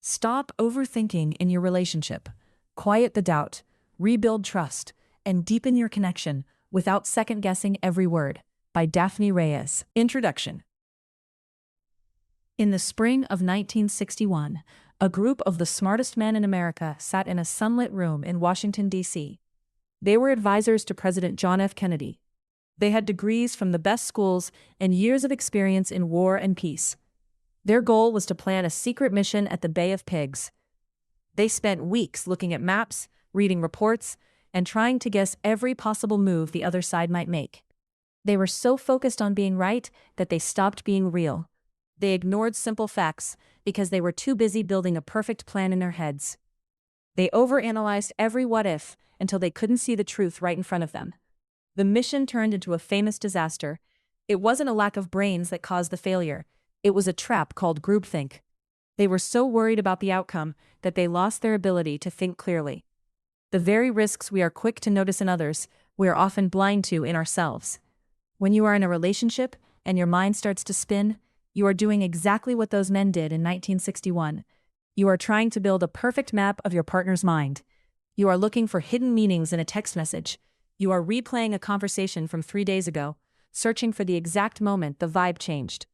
Stop overthinking in your relationship. Quiet the doubt, rebuild trust, and deepen your connection without second-guessing every word. By Daphne Reyes. Introduction. In the spring of 1961, a group of the smartest men in America sat in a sunlit room in Washington, D.C. They were advisors to President John F. Kennedy. They had degrees from the best schools and years of experience in war and peace. Their goal was to plan a secret mission at the Bay of Pigs. They spent weeks looking at maps, reading reports, and trying to guess every possible move the other side might make. They were so focused on being right that they stopped being real. They ignored simple facts because they were too busy building a perfect plan in their heads. They overanalyzed every what-if until they couldn't see the truth right in front of them. The mission turned into a famous disaster. It wasn't a lack of brains that caused the failure. It was a trap called groupthink. They were so worried about the outcome that they lost their ability to think clearly. The very risks we are quick to notice in others, we are often blind to in ourselves. When you are in a relationship and your mind starts to spin, you are doing exactly what those men did in 1961. You are trying to build a perfect map of your partner's mind. You are looking for hidden meanings in a text message. You are replaying a conversation from 3 days ago, searching for the exact moment the vibe changed.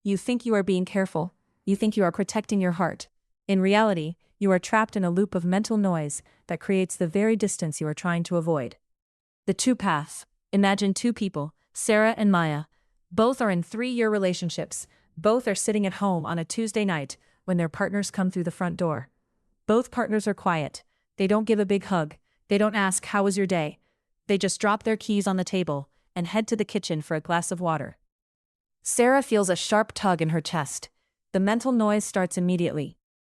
You think you are being careful. You think you are protecting your heart. In reality, you are trapped in a loop of mental noise that creates the very distance you are trying to avoid. The two paths. Imagine two people, Sarah and Maya. Both are in 3-year relationships. Both are sitting at home on a Tuesday night when their partners come through the front door. Both partners are quiet. They don't give a big hug. They don't ask, "How was your day?" They just drop their keys on the table and head to the kitchen for a glass of water. Sarah feels a sharp tug in her chest. The mental noise starts immediately.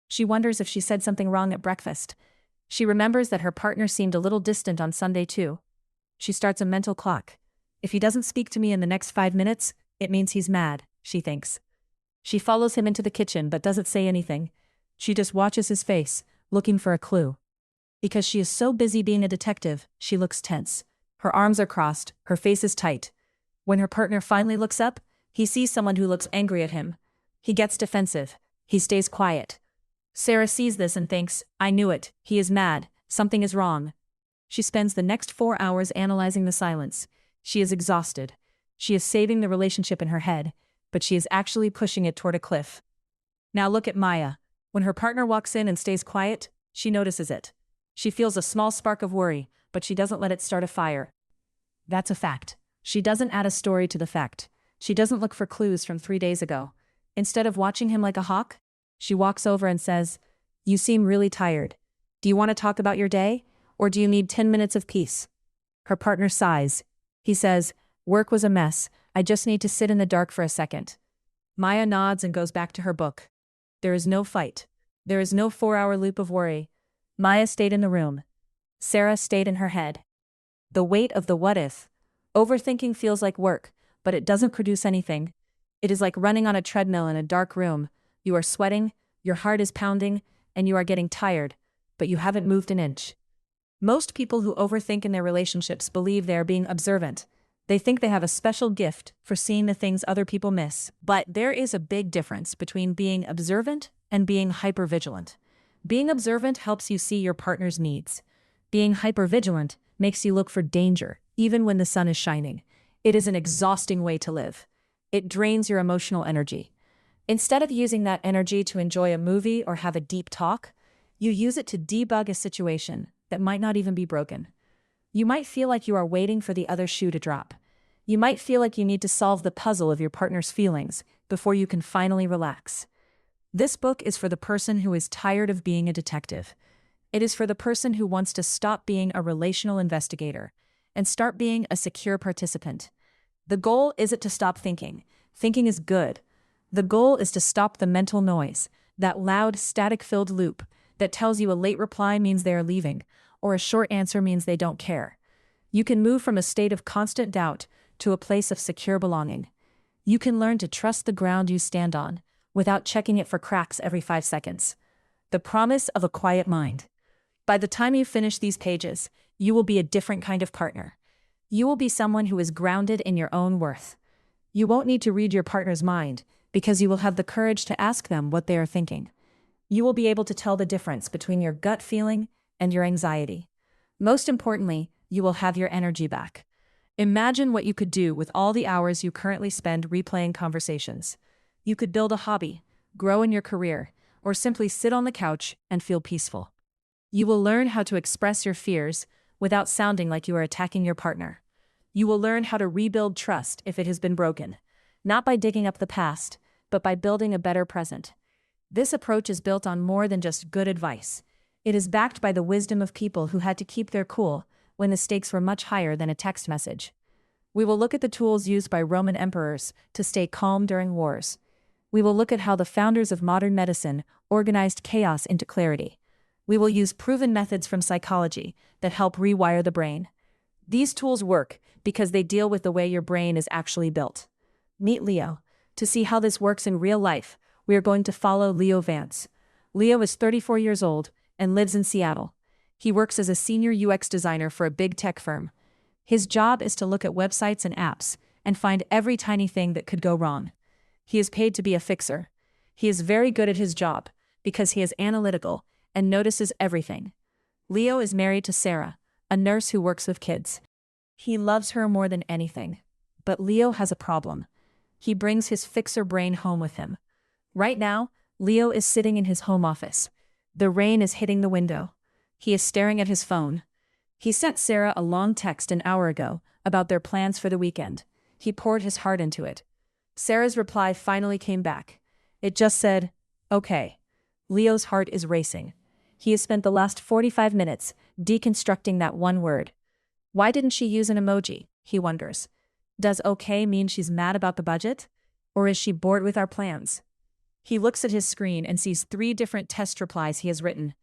She wonders if she said something wrong at breakfast. She remembers that her partner seemed a little distant on Sunday too. She starts a mental clock. If he doesn't speak to me in the next 5 minutes, it means he's mad, she thinks. She follows him into the kitchen but doesn't say anything. She just watches his face, looking for a clue. Because she is so busy being a detective, she looks tense. Her arms are crossed, her face is tight. When her partner finally looks up, he sees someone who looks angry at him. He gets defensive. He stays quiet. Sarah sees this and thinks, "I knew it. He is mad. Something is wrong." She spends the next 4 hours analyzing the silence. She is exhausted. She is saving the relationship in her head, but she is actually pushing it toward a cliff. Now look at Maya. When her partner walks in and stays quiet, she notices it. She feels a small spark of worry, but she doesn't let it start a fire. That's a fact. She doesn't add a story to the fact. She doesn't look for clues from 3 days ago. Instead of watching him like a hawk, she walks over and says, "You seem really tired. Do you want to talk about your day, or do you need 10 minutes of peace?" Her partner sighs. He says, "Work was a mess. I just need to sit in the dark for a second." Maya nods and goes back to her book. There is no fight. There is no 4-hour loop of worry. Maya stayed in the room. Sarah stayed in her head. The weight of the what-if. Overthinking feels like work, but it doesn't produce anything. It is like running on a treadmill in a dark room. You are sweating, your heart is pounding, and you are getting tired, but you haven't moved an inch. Most people who overthink in their relationships believe they are being observant. They think they have a special gift for seeing the things other people miss. But there is a big difference between being observant and being hypervigilant. Being observant helps you see your partner's needs. Being hypervigilant makes you look for danger, even when the sun is shining. It is an exhausting way to live. It drains your emotional energy. Instead of using that energy to enjoy a movie or have a deep talk, you use it to debug a situation that might not even be broken. You might feel like you are waiting for the other shoe to drop. You might feel like you need to solve the puzzle of your partner's feelings before you can finally relax. This book is for the person who is tired of being a detective. It is for the person who wants to stop being a relational investigator and start being a secure participant. The goal isn't to stop thinking. Thinking is good. The goal is to stop the mental noise, that loud, static-filled loop that tells you a late reply means they are leaving, or a short answer means they don't care. You can move from a state of constant doubt to a place of secure belonging. You can learn to trust the ground you stand on without checking it for cracks every 5 seconds. The promise of a quiet mind. By the time you finish these pages, you will be a different kind of partner. You will be someone who is grounded in your own worth. You won't need to read your partner's mind because you will have the courage to ask them what they are thinking. You will be able to tell the difference between your gut feeling and your anxiety. Most importantly, you will have your energy back. Imagine what you could do with all the hours you currently spend replaying conversations. You could build a hobby, grow in your career, or simply sit on the couch and feel peaceful. You will learn how to express your fears without sounding like you are attacking your partner. You will learn how to rebuild trust if it has been broken, not by digging up the past, but by building a better present. This approach is built on more than just good advice. It is backed by the wisdom of people who had to keep their cool when the stakes were much higher than a text message. We will look at the tools used by Roman emperors to stay calm during wars. We will look at how the founders of modern medicine organized chaos into clarity. We will use proven methods from psychology that help rewire the brain. These tools work because they deal with the way your brain is actually built. Meet Leo. To see how this works in real life, we are going to follow Leo Vance. Leo is 34 years old and lives in Seattle. He works as a senior UX designer for a big tech firm. His job is to look at websites and apps and find every tiny thing that could go wrong. He is paid to be a fixer. He is very good at his job because he is analytical and notices everything. Leo is married to Sarah, a nurse who works with kids. He loves her more than anything. But Leo has a problem. He brings his fixer brain home with him. Right now, Leo is sitting in his home office. The rain is hitting the window. He is staring at his phone. He sent Sarah a long text an hour ago about their plans for the weekend. He poured his heart into it. Sarah's reply finally came back. It just said, "Okay." Leo's heart is racing. He has spent the last 45 minutes deconstructing that one word. Why didn't she use an emoji? He wonders. Does okay mean she's mad about the budget? Or is she bored with our plans? He looks at his screen and sees 3 different test replies he has written.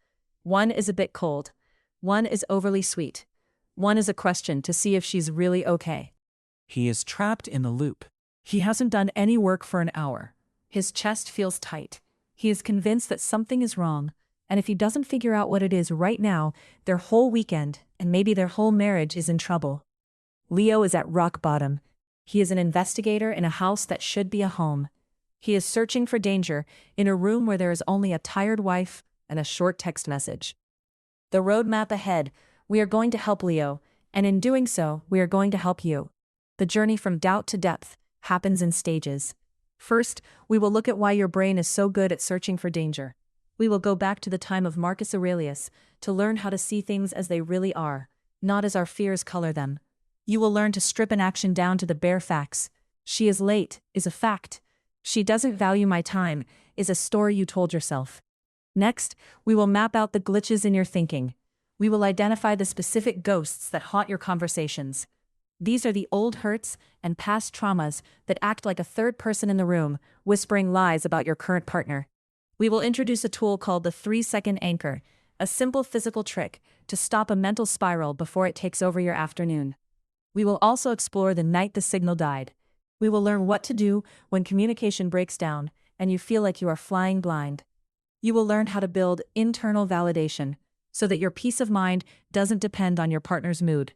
One is a bit cold. One is overly sweet. One is a question to see if she's really okay. He is trapped in the loop. He hasn't done any work for an hour. His chest feels tight. He is convinced that something is wrong, and if he doesn't figure out what it is right now, their whole weekend, and maybe their whole marriage, is in trouble. Leo is at rock bottom. He is an investigator in a house that should be a home. He is searching for danger in a room where there is only a tired wife and a short text message. The roadmap ahead: we are going to help Leo, and in doing so, we are going to help you. The journey from doubt to depth happens in stages. First, we will look at why your brain is so good at searching for danger. We will go back to the time of Marcus Aurelius to learn how to see things as they really are, not as our fears color them. You will learn to strip an action down to the bare facts. She is late is a fact. She doesn't value my time is a story you told yourself. Next, we will map out the glitches in your thinking. We will identify the specific ghosts that haunt your conversations. These are the old hurts and past traumas that act like a third person in the room, whispering lies about your current partner. We will introduce a tool called the 3-second anchor, a simple physical trick to stop a mental spiral before it takes over your afternoon. We will also explore the night the signal died. We will learn what to do when communication breaks down and you feel like you are flying blind. You will learn how to build internal validation so that your peace of mind doesn't depend on your partner's mood.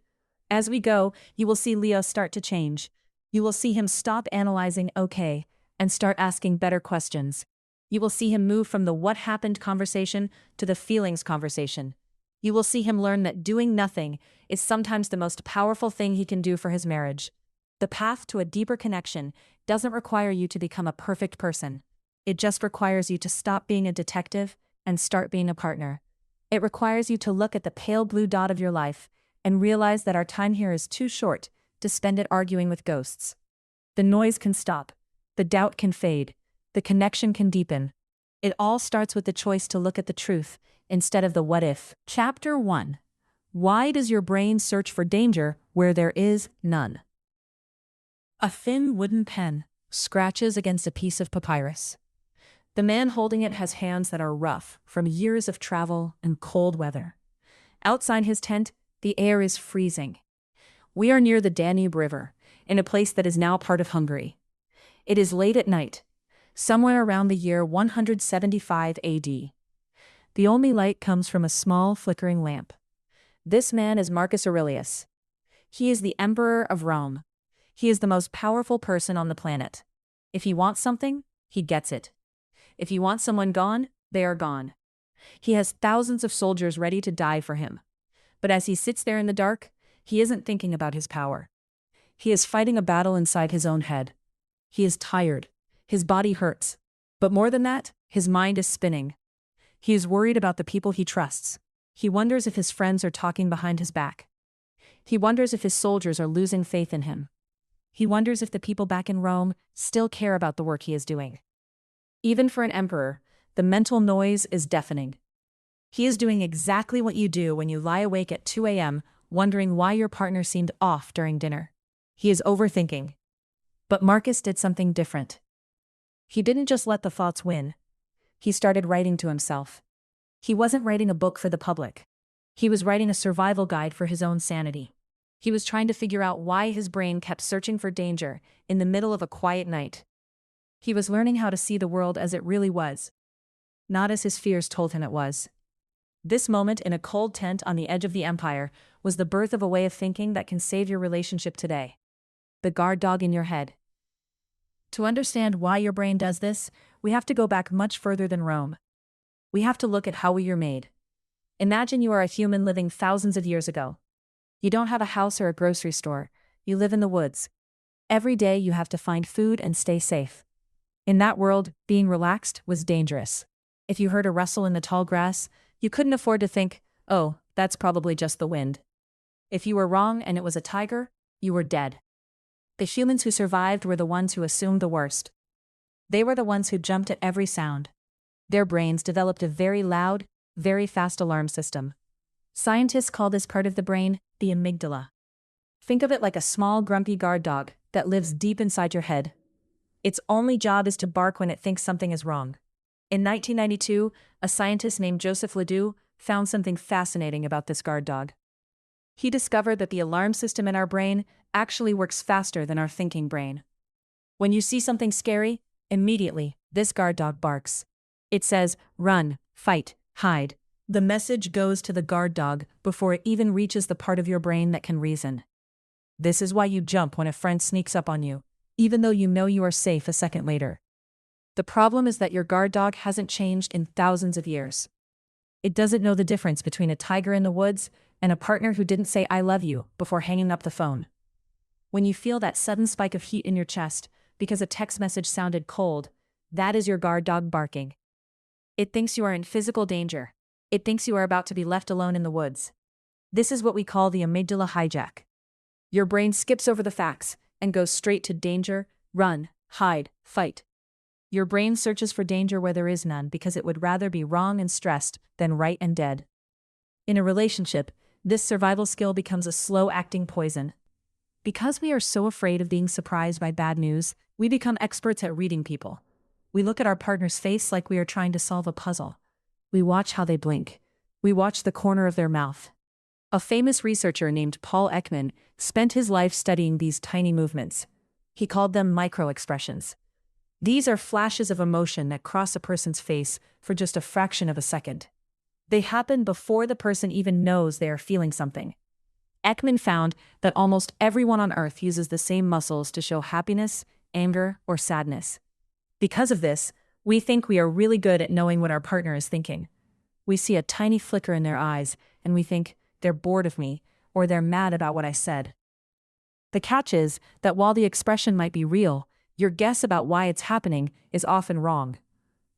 As we go, you will see Leo start to change. You will see him stop analyzing okay and start asking better questions. You will see him move from the what happened conversation to the feelings conversation. You will see him learn that doing nothing is sometimes the most powerful thing he can do for his marriage. The path to a deeper connection doesn't require you to become a perfect person. It just requires you to stop being a detective and start being a partner. It requires you to look at the pale blue dot of your life and realize that our time here is too short to spend it arguing with ghosts. The noise can stop. The doubt can fade. The connection can deepen. It all starts with the choice to look at the truth instead of the what if. Chapter 1. Why does your brain search for danger where there is none? A thin wooden pen scratches against a piece of papyrus. The man holding it has hands that are rough from years of travel and cold weather. Outside his tent, the air is freezing. We are near the Danube River, in a place that is now part of Hungary. It is late at night, somewhere around the year 175 AD. The only light comes from a small flickering lamp. This man is Marcus Aurelius. He is the emperor of Rome. He is the most powerful person on the planet. If he wants something, he gets it. If he wants someone gone, They are gone. He has thousands of soldiers ready to die for him. But as he sits there in the dark, he isn't thinking about his power. He is fighting a battle inside his own head. He is tired. His body hurts. But more than that, his mind is spinning. He is worried about the people he trusts. He wonders if his friends are talking behind his back. He wonders if his soldiers are losing faith in him. He wonders if the people back in Rome still care about the work he is doing. Even for an emperor, the mental noise is deafening. He is doing exactly what you do when you lie awake at 2 a.m., wondering why your partner seemed off during dinner. He is overthinking. But Marcus did something different. He didn't just let the thoughts win. He started writing to himself. He wasn't writing a book for the public. He was writing a survival guide for his own sanity. He was trying to figure out why his brain kept searching for danger in the middle of a quiet night. He was learning how to see the world as it really was, not as his fears told him it was. This moment in a cold tent on the edge of the empire was the birth of a way of thinking that can save your relationship today. The guard dog in your head. To understand why your brain does this, we have to go back much further than Rome. We have to look at how we are made. Imagine you are a human living thousands of years ago. You don't have a house or a grocery store. You live in the woods. Every day you have to find food and stay safe. In that world, being relaxed was dangerous. If you heard a rustle in the tall grass, you couldn't afford to think, oh, that's probably just the wind. If you were wrong and it was a tiger, you were dead. The humans who survived were the ones who assumed the worst. They were the ones who jumped at every sound. Their brains developed a very loud, very fast alarm system. Scientists call this part of the brain the amygdala. Think of it like a small, grumpy guard dog that lives deep inside your head. Its only job is to bark when it thinks something is wrong. In 1992, a scientist named Joseph Ledoux found something fascinating about this guard dog. He discovered that the alarm system in our brain actually works faster than our thinking brain. When you see something scary, immediately, this guard dog barks. It says, run, fight, hide. The message goes to the guard dog before it even reaches the part of your brain that can reason. This is why you jump when a friend sneaks up on you, even though you know you are safe a second later. The problem is that your guard dog hasn't changed in thousands of years. It doesn't know the difference between a tiger in the woods and a partner who didn't say I love you before hanging up the phone. When you feel that sudden spike of heat in your chest because a text message sounded cold, that is your guard dog barking. It thinks you are in physical danger. It thinks you are about to be left alone in the woods. This is what we call the amygdala hijack. Your brain skips over the facts and goes straight to danger, run, hide, fight. Your brain searches for danger where there is none because it would rather be wrong and stressed than right and dead. In a relationship, this survival skill becomes a slow-acting poison. Because we are so afraid of being surprised by bad news, we become experts at reading people. We look at our partner's face like we are trying to solve a puzzle. We watch how they blink. We watch the corner of their mouth. A famous researcher named Paul Ekman spent his life studying these tiny movements. He called them micro-expressions. These are flashes of emotion that cross a person's face for just a fraction of a second. They happen before the person even knows they are feeling something. Ekman found that almost everyone on Earth uses the same muscles to show happiness, anger, or sadness. Because of this, we think we are really good at knowing what our partner is thinking. We see a tiny flicker in their eyes, and we think, they're bored of me, or they're mad about what I said. The catch is that while the expression might be real, your guess about why it's happening is often wrong.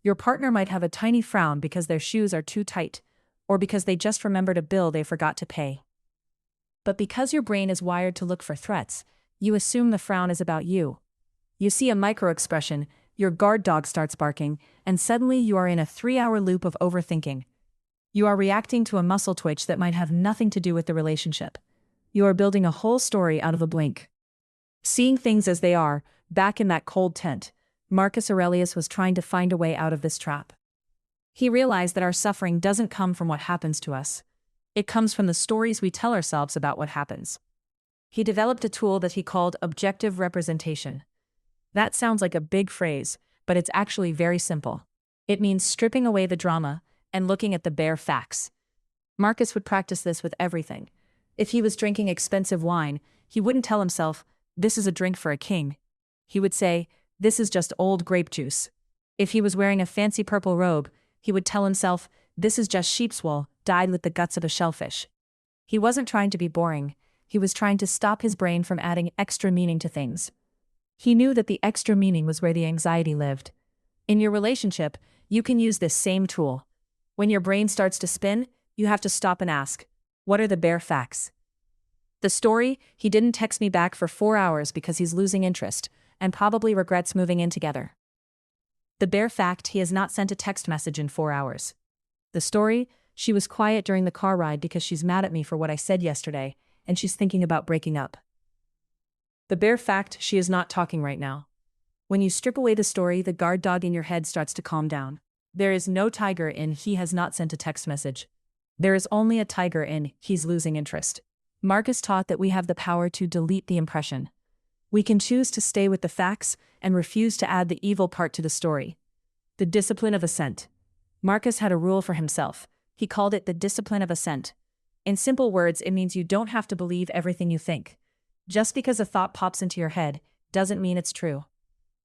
Your partner might have a tiny frown because their shoes are too tight, or because they just remembered a bill they forgot to pay. But because your brain is wired to look for threats, you assume the frown is about you. You see a micro-expression, your guard dog starts barking, and suddenly you are in a 3-hour loop of overthinking. You are reacting to a muscle twitch that might have nothing to do with the relationship. You are building a whole story out of a blink. Seeing things as they are, back in that cold tent, Marcus Aurelius was trying to find a way out of this trap. He realized that our suffering doesn't come from what happens to us. It comes from the stories we tell ourselves about what happens. He developed a tool that he called objective representation. That sounds like a big phrase, but it's actually very simple. It means stripping away the drama and looking at the bare facts. Marcus would practice this with everything. If he was drinking expensive wine, he wouldn't tell himself, "This is a drink for a king." He would say, "This is just old grape juice." If he was wearing a fancy purple robe, He would tell himself, this is just sheep's wool, dyed with the guts of a shellfish. He wasn't trying to be boring. He was trying to stop his brain from adding extra meaning to things. He knew that the extra meaning was where the anxiety lived. In your relationship, you can use this same tool. When your brain starts to spin, you have to stop and ask, what are the bare facts? The story, he didn't text me back for 4 hours because he's losing interest, and probably regrets moving in together. The bare fact, he has not sent a text message in 4 hours. The story, she was quiet during the car ride because she's mad at me for what I said yesterday, and she's thinking about breaking up. The bare fact, she is not talking right now. When you strip away the story, the guard dog in your head starts to calm down. There is no tiger in he has not sent a text message. There is only a tiger in he's losing interest. Marcus taught that we have the power to delete the impression. We can choose to stay with the facts and refuse to add the evil part to the story. The discipline of assent. Marcus had a rule for himself. He called it the discipline of assent. In simple words, it means you don't have to believe everything you think. Just because a thought pops into your head doesn't mean it's true.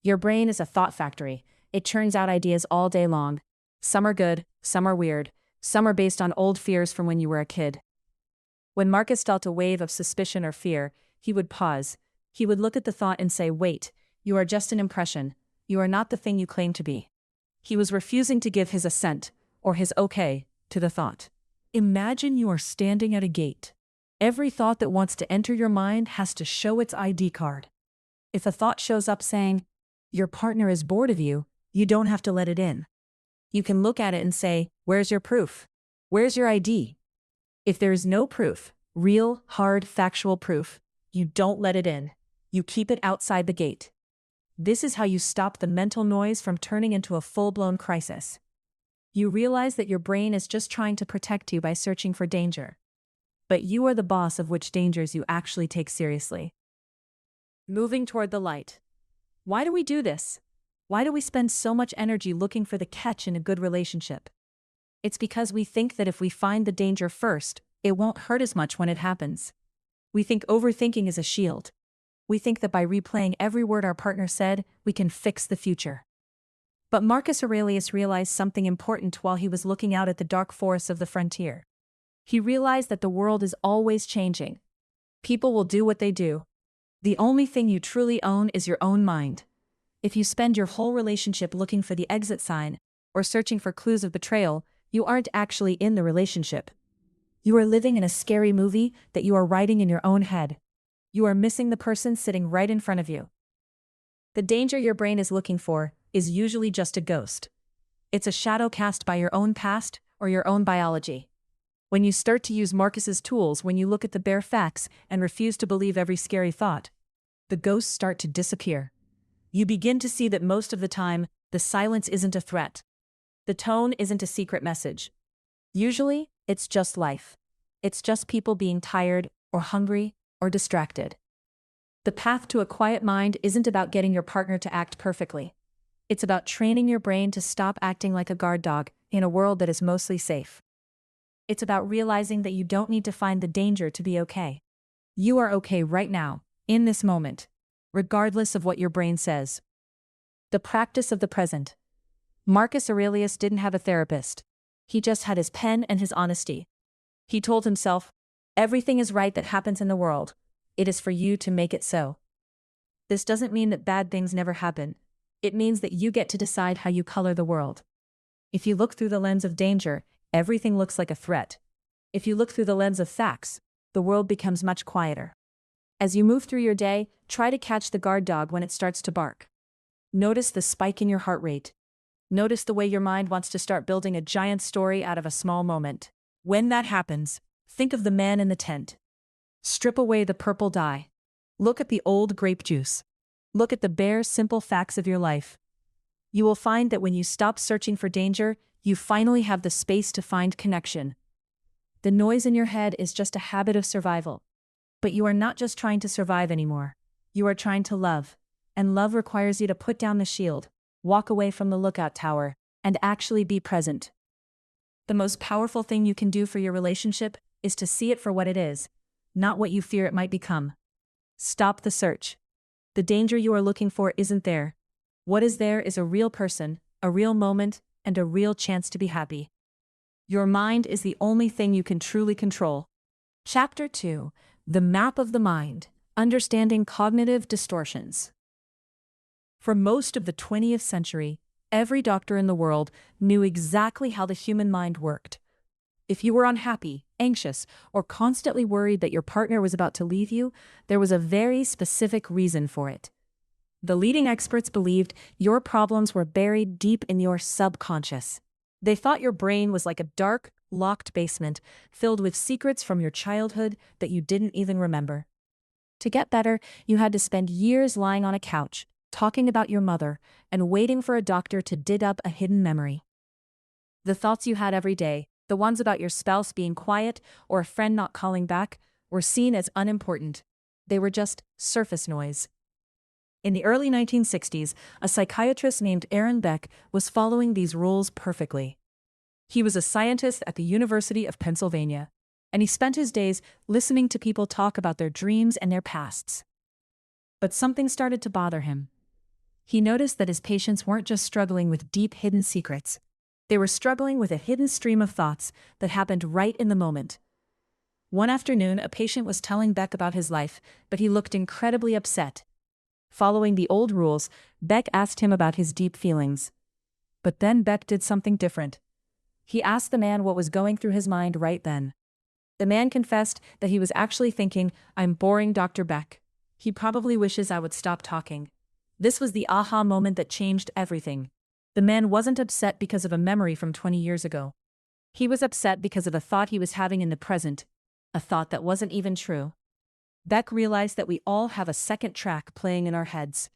Your brain is a thought factory. It churns out ideas all day long. Some are good, some are weird, some are based on old fears from when you were a kid. When Marcus felt a wave of suspicion or fear, he would pause. He would look at the thought and say, wait, you are just an impression. You are not the thing you claim to be. He was refusing to give his assent, or his okay, to the thought. Imagine you are standing at a gate. Every thought that wants to enter your mind has to show its ID card. If a thought shows up saying, your partner is bored of you, you don't have to let it in. You can look at it and say, where's your proof? Where's your ID? If there is no proof, real, hard, factual proof, you don't let it in. You keep it outside the gate. This is how you stop the mental noise from turning into a full-blown crisis. You realize that your brain is just trying to protect you by searching for danger. But you are the boss of which dangers you actually take seriously. Moving toward the light. Why do we do this? Why do we spend so much energy looking for the catch in a good relationship? It's because we think that if we find the danger first, it won't hurt as much when it happens. We think overthinking is a shield. We think that by replaying every word our partner said, we can fix the future. But Marcus Aurelius realized something important while he was looking out at the dark forests of the frontier. He realized that the world is always changing. People will do what they do. The only thing you truly own is your own mind. If you spend your whole relationship looking for the exit sign, or searching for clues of betrayal, you aren't actually in the relationship. You are living in a scary movie that you are writing in your own head. You are missing the person sitting right in front of you. The danger your brain is looking for is usually just a ghost. It's a shadow cast by your own past or your own biology. When you start to use Marcus's tools, when you look at the bare facts and refuse to believe every scary thought, the ghosts start to disappear. You begin to see that most of the time, the silence isn't a threat. The tone isn't a secret message. Usually, it's just life. It's just people being tired or hungry or distracted. The path to a quiet mind isn't about getting your partner to act perfectly. It's about training your brain to stop acting like a guard dog in a world that is mostly safe. It's about realizing that you don't need to find the danger to be okay. You are okay right now, in this moment, regardless of what your brain says. The practice of the present. Marcus Aurelius didn't have a therapist. He just had his pen and his honesty. He told himself, everything is right that happens in the world. It is for you to make it so. This doesn't mean that bad things never happen. It means that you get to decide how you color the world. If you look through the lens of danger, everything looks like a threat. If you look through the lens of facts, the world becomes much quieter. As you move through your day, try to catch the guard dog when it starts to bark. Notice the spike in your heart rate. Notice the way your mind wants to start building a giant story out of a small moment. When that happens, think of the man in the tent. Strip away the purple dye. Look at the old grape juice. Look at the bare, simple facts of your life. You will find that when you stop searching for danger, you finally have the space to find connection. The noise in your head is just a habit of survival. But you are not just trying to survive anymore. You are trying to love. And love requires you to put down the shield, walk away from the lookout tower, and actually be present. The most powerful thing you can do for your relationship is to see it for what it is, not what you fear it might become. Stop the search. The danger you are looking for isn't there. What is there is a real person, a real moment, and a real chance to be happy. Your mind is the only thing you can truly control. Chapter 2: The Map of the Mind: Understanding Cognitive Distortions. For most of the 20th century, every doctor in the world knew exactly how the human mind worked. If you were unhappy, anxious, or constantly worried that your partner was about to leave you, there was a very specific reason for it. The leading experts believed your problems were buried deep in your subconscious. They thought your brain was like a dark, locked basement filled with secrets from your childhood that you didn't even remember. To get better, you had to spend years lying on a couch, talking about your mother, and waiting for a doctor to dig up a hidden memory. The thoughts you had every day, the ones about your spouse being quiet or a friend not calling back, were seen as unimportant. They were just surface noise. In the early 1960s, a psychiatrist named Aaron Beck was following these rules perfectly. He was a scientist at the University of Pennsylvania, and he spent his days listening to people talk about their dreams and their pasts. But something started to bother him. He noticed that his patients weren't just struggling with deep hidden secrets. They were struggling with a hidden stream of thoughts that happened right in the moment. One afternoon, a patient was telling Beck about his life, but he looked incredibly upset. Following the old rules, Beck asked him about his deep feelings. But then Beck did something different. He asked the man what was going through his mind right then. The man confessed that he was actually thinking, "I'm boring Dr. Beck. He probably wishes I would stop talking." This was the aha moment that changed everything. The man wasn't upset because of a memory from 20 years ago. He was upset because of a thought he was having in the present, a thought that wasn't even true. Beck realized that we all have a second track playing in our heads.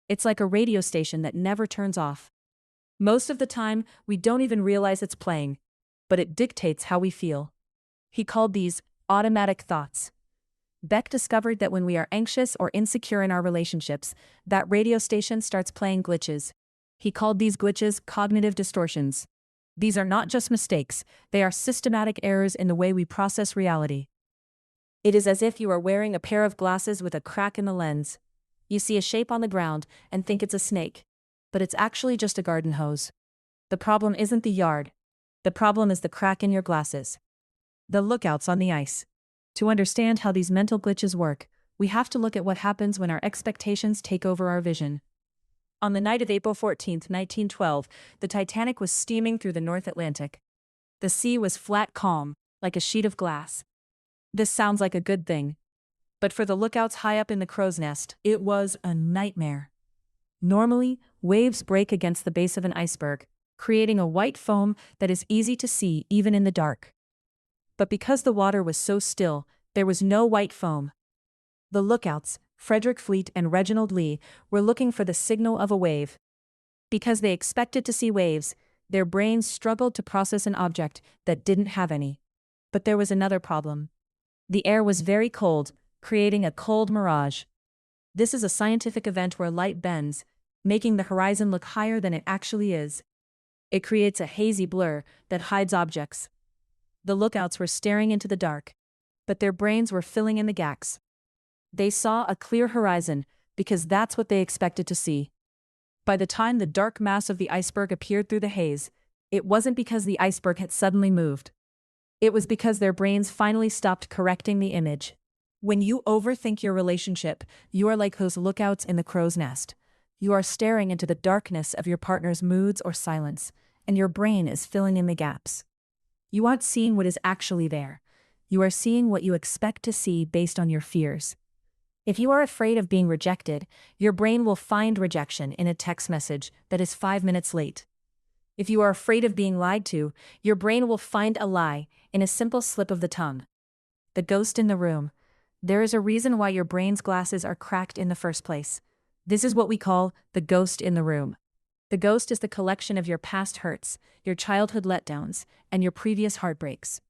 It's like a radio station that never turns off. Most of the time, we don't even realize it's playing, but it dictates how we feel. He called these automatic thoughts. Beck discovered that when we are anxious or insecure in our relationships, that radio station starts playing glitches. He called these glitches cognitive distortions. These are not just mistakes, they are systematic errors in the way we process reality. It is as if you are wearing a pair of glasses with a crack in the lens. You see a shape on the ground and think it's a snake, but it's actually just a garden hose. The problem isn't the yard. The problem is the crack in your glasses. The lookouts on the ice. To understand how these mental glitches work, we have to look at what happens when our expectations take over our vision. On the night of April 14, 1912, the Titanic was steaming through the North Atlantic. The sea was flat calm, like a sheet of glass. This sounds like a good thing. But for the lookouts high up in the crow's nest, it was a nightmare. Normally, waves break against the base of an iceberg, creating a white foam that is easy to see even in the dark. But because the water was so still, there was no white foam. The lookouts, Frederick Fleet and Reginald Lee, were looking for the signal of a wave. Because they expected to see waves, their brains struggled to process an object that didn't have any. But there was another problem. The air was very cold, creating a cold mirage. This is a scientific event where light bends, making the horizon look higher than it actually is. It creates a hazy blur that hides objects. The lookouts were staring into the dark, but their brains were filling in the gaps. They saw a clear horizon because that's what they expected to see. By the time the dark mass of the iceberg appeared through the haze, it wasn't because the iceberg had suddenly moved. It was because their brains finally stopped correcting the image. When you overthink your relationship, you are like those lookouts in the crow's nest. You are staring into the darkness of your partner's moods or silence, and your brain is filling in the gaps. You aren't seeing what is actually there. You are seeing what you expect to see based on your fears. If you are afraid of being rejected, your brain will find rejection in a text message that is 5 minutes late. If you are afraid of being lied to, your brain will find a lie in a simple slip of the tongue. The ghost in the room. There is a reason why your brain's glasses are cracked in the first place. This is what we call the ghost in the room. The ghost is the collection of your past hurts, your childhood letdowns, and your previous heartbreaks.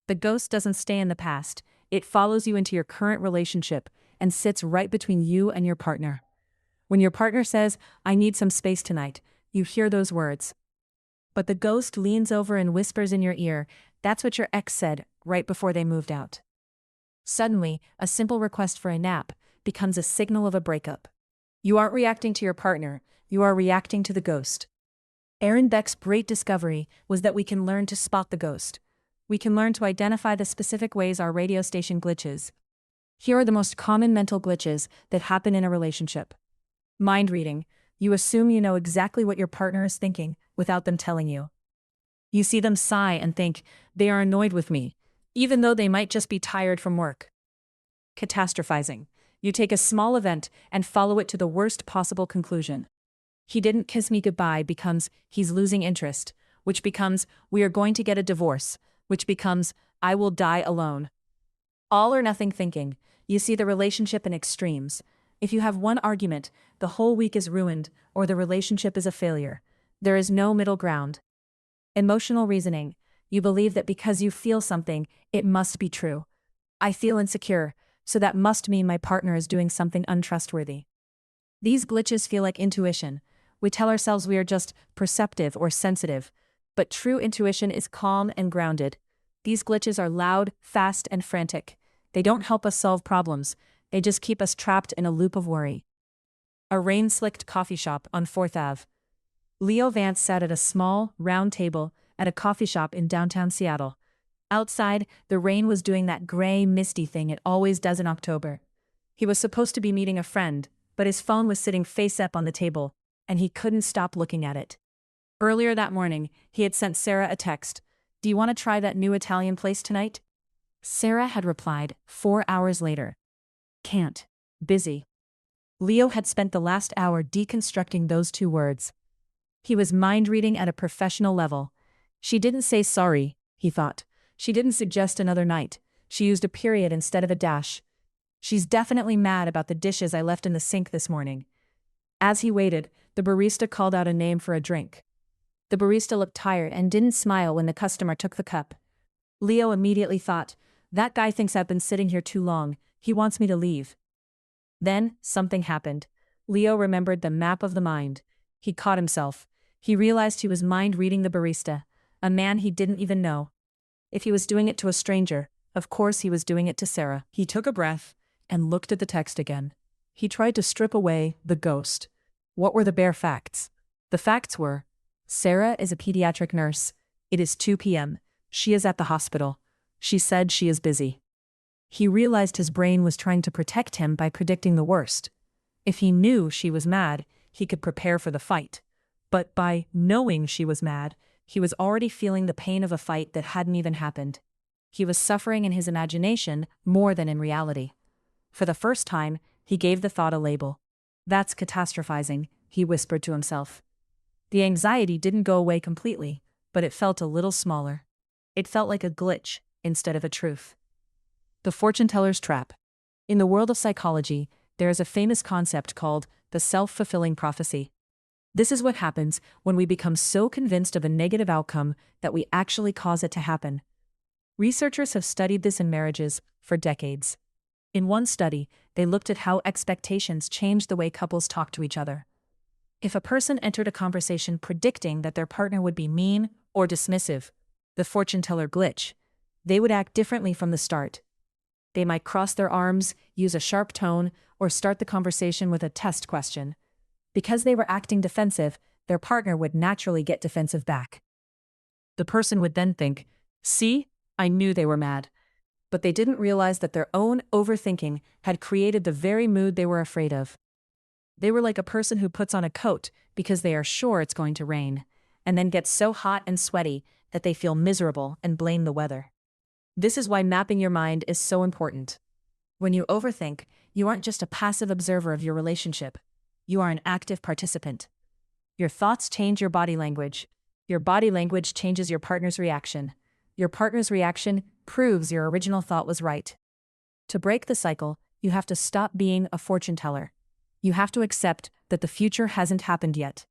The ghost doesn't stay in the past. It follows you into your current relationship and sits right between you and your partner. When your partner says, "I need some space tonight," you hear those words. But the ghost leans over and whispers in your ear, "That's what your ex said right before they moved out." Suddenly, a simple request for a nap becomes a signal of a breakup. You aren't reacting to your partner, you are reacting to the ghost. Aaron Beck's great discovery was that we can learn to spot the ghost. We can learn to identify the specific ways our radio station glitches. Here are the most common mental glitches that happen in a relationship. Mind reading. You assume you know exactly what your partner is thinking without them telling you. You see them sigh and think, they are annoyed with me, even though they might just be tired from work. Catastrophizing. You take a small event and follow it to the worst possible conclusion. He didn't kiss me goodbye becomes he's losing interest, which becomes we are going to get a divorce, which becomes I will die alone. All or nothing thinking. You see the relationship in extremes. If you have one argument, the whole week is ruined, or the relationship is a failure. There is no middle ground. Emotional reasoning. You believe that because you feel something, it must be true. I feel insecure, so that must mean my partner is doing something untrustworthy. These glitches feel like intuition. We tell ourselves we are just perceptive or sensitive, but true intuition is calm and grounded. These glitches are loud, fast, and frantic. They don't help us solve problems. They just keep us trapped in a loop of worry. A rain-slicked coffee shop on 4th Ave. Leo Vance sat at a small, round table at a coffee shop in downtown Seattle. Outside, the rain was doing that gray, misty thing it always does in October. He was supposed to be meeting a friend, but his phone was sitting face up on the table, and he couldn't stop looking at it. Earlier that morning, he had sent Sarah a text. Do you want to try that new Italian place tonight? Sarah had replied 4 hours later. Can't. Busy. Leo had spent the last hour deconstructing those two words. He was mind-reading at a professional level. She didn't say sorry, he thought. She didn't suggest another night. She used a period instead of a dash. She's definitely mad about the dishes I left in the sink this morning. As he waited, the barista called out a name for a drink. The barista looked tired and didn't smile when the customer took the cup. Leo immediately thought, that guy thinks I've been sitting here too long. He wants me to leave. Then, something happened. Leo remembered the map of the mind. He caught himself. He realized he was mind-reading the barista, a man he didn't even know. If he was doing it to a stranger, of course he was doing it to Sarah. He took a breath and looked at the text again. He tried to strip away the ghost. What were the bare facts? The facts were, Sarah is a pediatric nurse. It is 2 p.m. She is at the hospital. She said she is busy. He realized his brain was trying to protect him by predicting the worst. If he knew she was mad, he could prepare for the fight. But by knowing she was mad, he was already feeling the pain of a fight that hadn't even happened. He was suffering in his imagination more than in reality. For the first time, he gave the thought a label. That's catastrophizing, he whispered to himself. The anxiety didn't go away completely, but it felt a little smaller. It felt like a glitch instead of a truth. The fortune teller's trap. In the world of psychology, there is a famous concept called the self-fulfilling prophecy. This is what happens when we become so convinced of a negative outcome that we actually cause it to happen. Researchers have studied this in marriages for decades. In one study, they looked at how expectations change the way couples talk to each other. If a person entered a conversation predicting that their partner would be mean or dismissive, the fortune teller glitch, they would act differently from the start. They might cross their arms, use a sharp tone, or start the conversation with a test question. Because they were acting defensive, their partner would naturally get defensive back. The person would then think, see, I knew they were mad. But they didn't realize that their own overthinking had created the very mood they were afraid of. They were like a person who puts on a coat because they are sure it's going to rain, and then gets so hot and sweaty that they feel miserable and blame the weather. This is why mapping your mind is so important. When you overthink, you aren't just a passive observer of your relationship. You are an active participant. Your thoughts change your body language. Your body language changes your partner's reaction. Your partner's reaction proves your original thought was right. To break the cycle, you have to stop being a fortune teller. You have to accept that the future hasn't happened yet.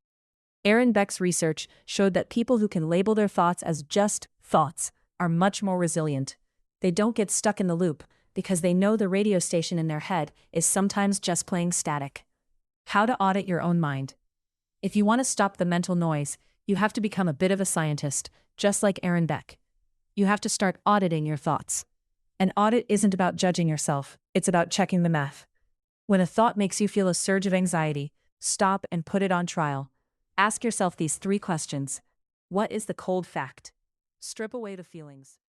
Aaron Beck's research showed that people who can label their thoughts as just thoughts are much more resilient. They don't get stuck in the loop because they know the radio station in their head is sometimes just playing static. How to audit your own mind. If you want to stop the mental noise, you have to become a bit of a scientist, just like Aaron Beck. You have to start auditing your thoughts. An audit isn't about judging yourself, it's about checking the math. When a thought makes you feel a surge of anxiety, stop and put it on trial. Ask yourself these three questions. What is the cold fact? Strip away the feelings.